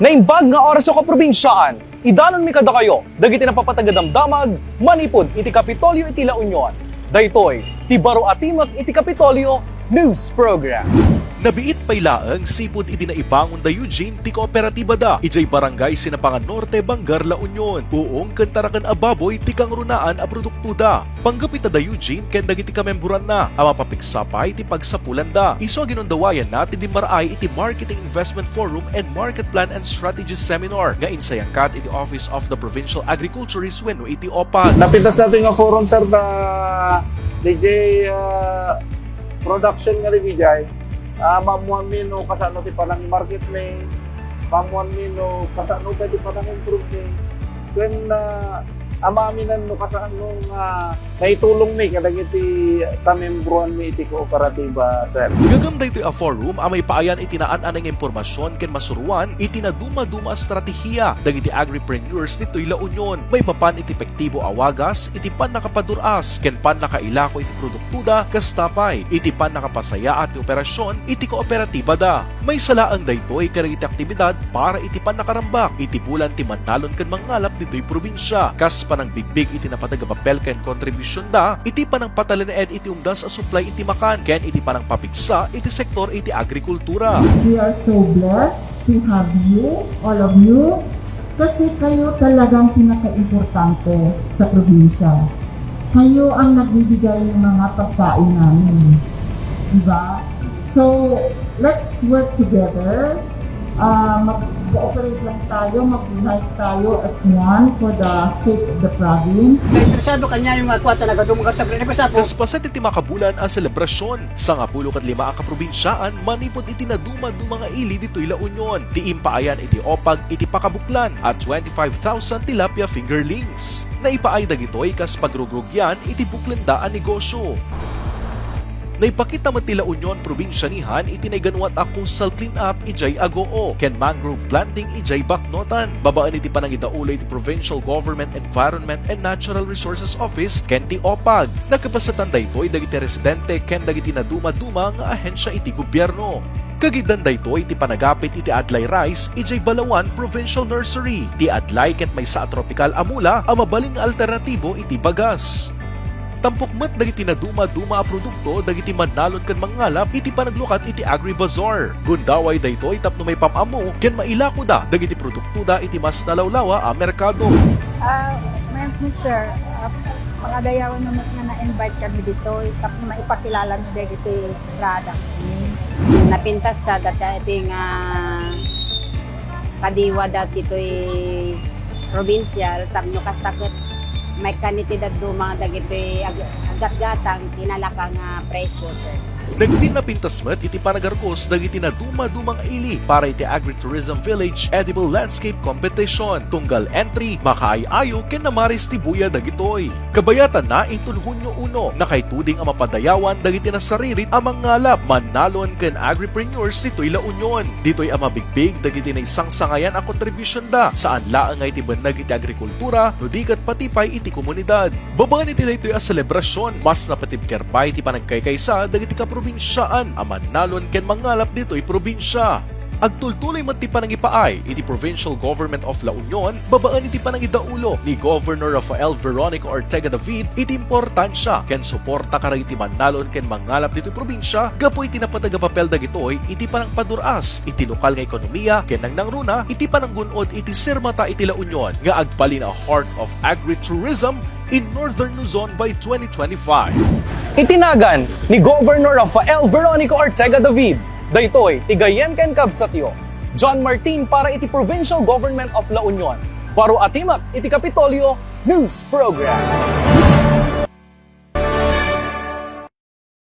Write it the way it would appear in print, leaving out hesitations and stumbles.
Naimbag nga oras sa kaprobinsyaan, idanon mi kada kayo, dagiti napapatagadamdamag, manipod iti Kapitolyo iti La Union. Daytoy, ti baro atimak iti Kapitolyo News Program. Nabiit pay laeng sipod iti naibangon da Eugene ti kooperatiba da ijay barangay Sinapangan Norte, Bangar, La Union. Buong kantarakan ababoy ti kangrunaan a produkto da. Panggapita da Eugene ken dagiti kamemburan na a mapapiksapay ti pagsapulan da. Iso ginundawayan na ti dimaraay iti Marketing Investment Forum and Market Plan and Strategy Seminar nga insayangkat iti Office of the Provincial Agriculturist wenno iti OPAG. Napitas natin nga forum sir da DJ production nga rin DJ. Mamuan mino kasano ti panang marketplace, mamuan mino kasano ti panang improvement. When amaminan no kasano nga naitulong ni kadagiti kamembruan ni iti kooperatiba sir. Gagamday ito a forum a may paayan itinaan anang impormasyon ken masuruan iti na duma-duma stratehiya dagiti agripreneurs nito'y La Union. May papan iti epektibo awagas iti pan nakapaduras ken pan nakailako iti produktuda kastapay iti pan nakapasaya at operasyon iti kooperatiba da. May salaang daytoy kadagiti aktibidad para iti pan nakarambak iti bulan ti Manalon ken mangalap dito'y probinsya. Kas panang bigbig iti napatagapapel ken contribution da iti panang patalined iti umdas a supply iti makan ken iti panang papigsa iti sektor iti agrikultura. We are so blessed to have you, all of you, kasi kayo talagang pinaka-importante sa probinsya. Kayo ang nagbibigay ng mga pagkain namin. Diba? So, let's work together. Mag-cooperate lang tayo, mag-unite tayo as one for the sake of the province. Interesado kanya yung mga kwata na gadumugat na po. Kaspaset iti makabulan ang selebrasyon sa nga 15 ang kaprobinsyaan manipod iti naduma-duma nga ili dito'y La Union. Ti impaayan iti OPAG iti pakabuklan at 25,000 tilapia fingerlings. Naipaay dagitoy kas pagrugrugyan iti buklendaan negosyo. Naipakita mo ti La Union probinsyanihan iti naiganwat a coastal cleanup ijay Agoo ken mangrove planting ijay Baknotan. Babaan iti panangidaulay ti Provincial Government Environment and Natural Resources Office ken ti OPAG. Nagkapasatan daytoy dagiti residente ken dagiti naduma-duma nga ahensya iti gobyerno. Kagidan daytoy iti panagapit iti Adlay Rice ijay Balawan Provincial Nursery. Ti Adlay ket maysa a tropical amula a mabaling alternatibo iti bagas. Tampok mat dagiti naduma-duma a produkto dagiti Manalon ken mangalap iti panaglukat iti Agri-Bazaar. Gundaway daytoy tapno may pamamo ken mailako da dagiti produkto da iti mas nalawlawa a merkado. Sir, pagadayawan naman nga na-invite kami dito, tapos maipakilala mo dagiti product. Napintas ta dati iti nga kadiwa dati ito'y provincial, tapno kastakot may kanitidad do mga dagitoy agat-gatang tinalaka nga presyo, sir. Nagpinapintasmet iti panagarkos dagiti na duma-dumang ili para iti Agritourism Village Edible Landscape Competition. Tunggal entry, makaayayo ken namaris ti buya dagitoy. Kabayatan na inton Hunyo 1, nakaituding ang mapadayawan dagiti nasaririt amang ngalap Manalon ken agripreneurs dito'y La Union. Dito'y ang mabigbig dagiti na isang sangayan ang contribution da saan laang nga iti banag iti agrikultura no dikat patipay iti komunidad. Babaan iti daytoy a selebrasyon mas napatibkerpay iti panagkaykaysa dagiti probinsyaan a Manalon ken mangalap dito'y probinsya. Agtultuloy man ti panangipaay iti Provincial Government of La Union, babaan iti panangidaulo ni Governor Rafael Veronica Ortega David iti importansya ken suporta karay iti Manalon ken mangalap dito'y probinsya gapoy iti napatagapapel dagitoy iti panangpaduras iti lokal nga ekonomiya ken nangruna iti pananggunod iti sirmata iti La Union nga agbalin a heart of agritourism in Northern Luzon by 2025. Itinagan ni Governor Rafael Veronica Ortega David. Daytoy, tigayen ken kabsatyo. John Martin para iti Provincial Government of La Union. Baro atimak iti Kapitolyo News Program.